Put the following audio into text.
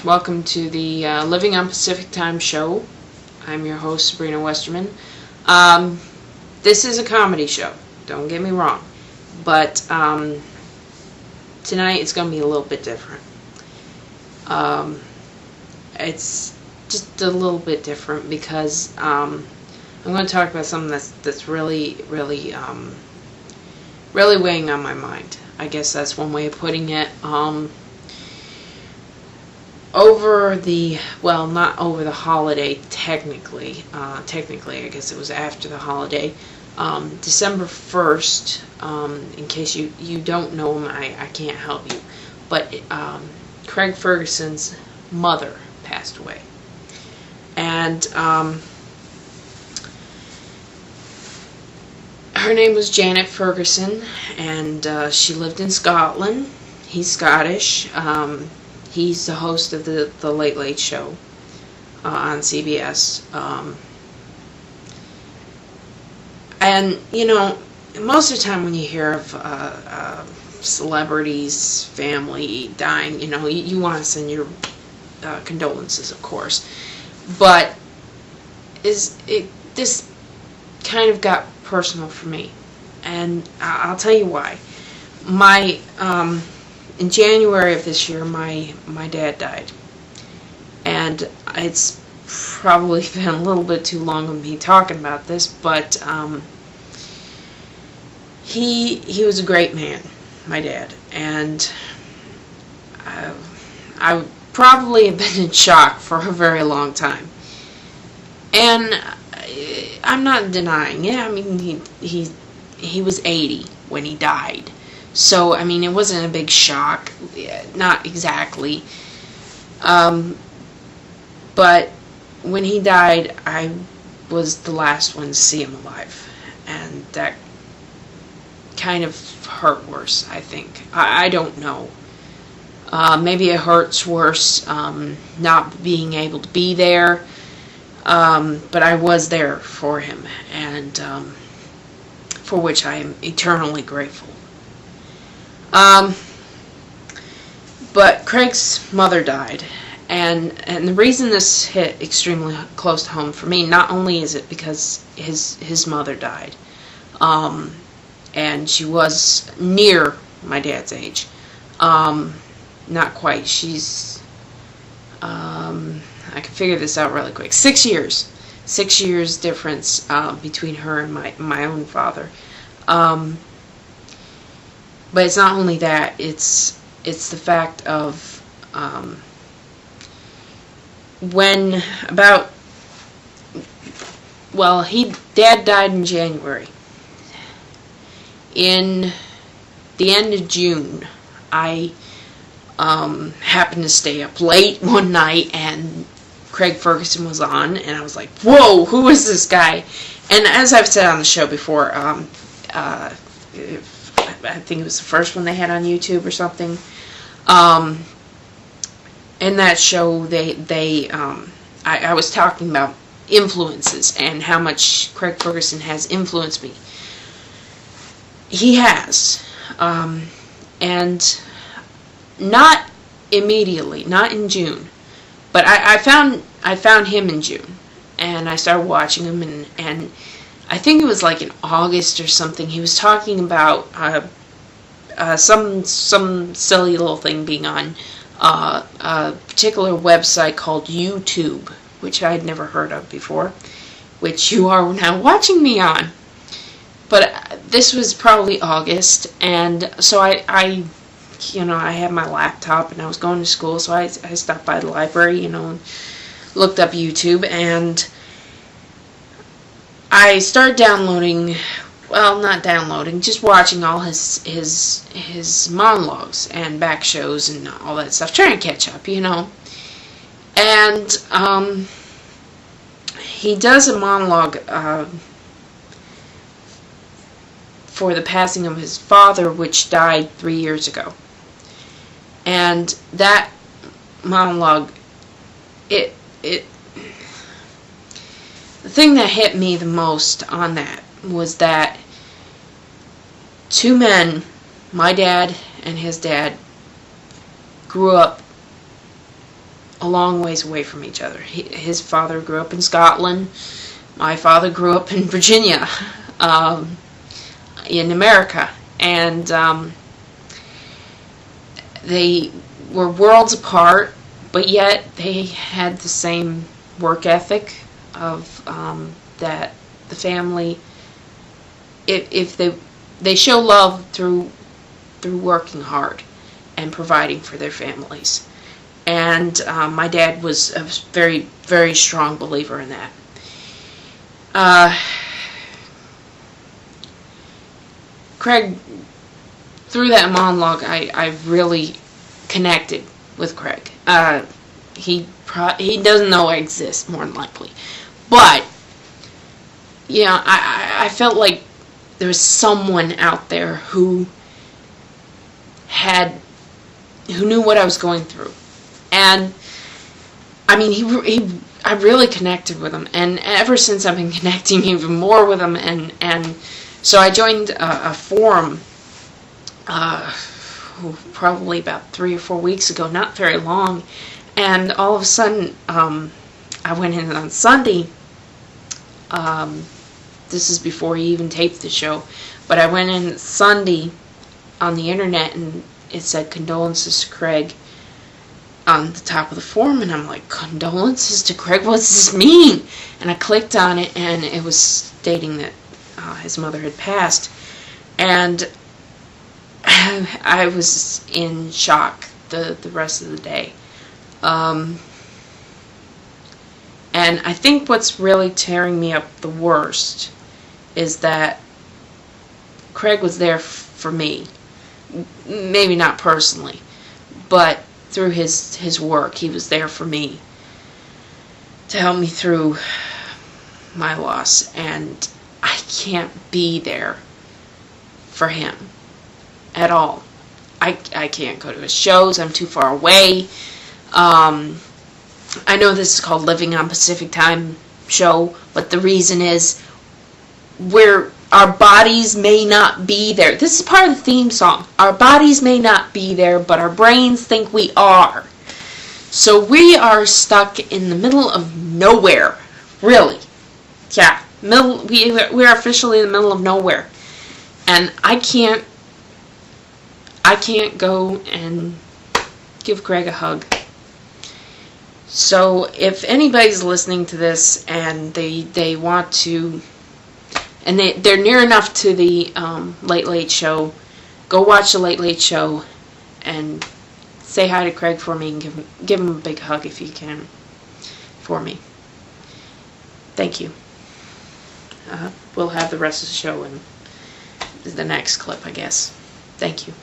Welcome to the Living on Pacific Time show. I'm your host, Sabrina Westerman. This is a comedy show, don't get me wrong, but tonight it's going to be a little bit different. It's just a little bit different because I'm going to talk about something that's really weighing on my mind. I guess that's one way of putting it. Not over the holiday, technically, I guess it was after the holiday, December 1st, in case you don't know him, I can't help you, but Craig Ferguson's mother passed away, and her name was Janet Ferguson, and she lived in Scotland. He's Scottish. He's the host of the Late Late Show on CBS. And, you know, most of the time when you hear of celebrities, family dying, you know, you want to send your condolences, of course. But this kind of got personal for me. And I'll tell you why. In January of this year, my dad died, and it's probably been a little bit too long of me talking about this, but he was a great man, my dad, and I probably have been in shock for a very long time, and I'm not denying it. I mean, he was 80 when he died. So, I mean, it wasn't a big shock, not exactly, but when he died, I was the last one to see him alive, and that kind of hurt worse, I think. I don't know. Maybe it hurts worse not being able to be there, but I was there for him, and for which I am eternally grateful. But Craig's mother died, and the reason this hit extremely close to home for me, not only is it because his mother died, and she was near my dad's age, not quite, she's, I can figure this out really quick, 6 years difference, between her and my own father, but it's not only that, it's the fact of Dad died in January. In the end of June, I happened to stay up late one night, and Craig Ferguson was on, and I was like, whoa, who is this guy? And as I've said on the show before, I think it was the first one they had on YouTube or something. In that show, I was talking about influences and how much Craig Ferguson has influenced me. He has, and not immediately, not in June, but I found him in June, and I started watching him, and I think it was like in August or something. He was talking about some silly little thing being on a particular website called YouTube, which I had never heard of before, which you are now watching me on. But this was probably August, and so I had my laptop and I was going to school, so I stopped by the library, and looked up YouTube, and I started downloading, well, not downloading, just watching all his monologues and back shows and all that stuff, trying to catch up, And he does a monologue for the passing of his father, which died 3 years ago. And that monologue, the thing that hit me the most on that was that two men, my dad and his dad, grew up a long ways away from each other. His father grew up in Scotland. My father grew up in Virginia, in America. And they were worlds apart, but yet they had the same work ethic of that the family, if they show love through working hard and providing for their families. And my dad was a very, very strong believer in that. Craig, through that monologue, I really connected with Craig. He doesn't know I exist, more than likely. But, you know, I felt like there was someone out there who knew what I was going through. And, I mean, I really connected with him. And ever since, I've been connecting even more with him. And so I joined a forum probably about 3 or 4 weeks ago, not very long. And all of a sudden, I went in on Sunday. This is before he even taped the show. But I went in Sunday on the internet, and it said condolences to Craig on the top of the forum. And I'm like, condolences to Craig? What does this mean? And I clicked on it, and it was stating that his mother had passed. And I was in shock the rest of the day. And I think what's really tearing me up the worst is that Craig was there for me. Maybe not personally, but through his work, he was there for me to help me through my loss. And I can't be there for him at all. I can't go to his shows. I'm too far away. I know this is called Living on Pacific Time show, but the reason is our bodies may not be there. This is part of the theme song. Our bodies may not be there, but our brains think we are. So we are stuck in the middle of nowhere. Really. Yeah. We are officially in the middle of nowhere. And I can't go and give Craig a hug. So if anybody's listening to this and they want to, and they're near enough to the Late Late Show, go watch the Late Late Show and say hi to Craig for me and give him a big hug if you can for me. Thank you. We'll have the rest of the show in the next clip, I guess. Thank you.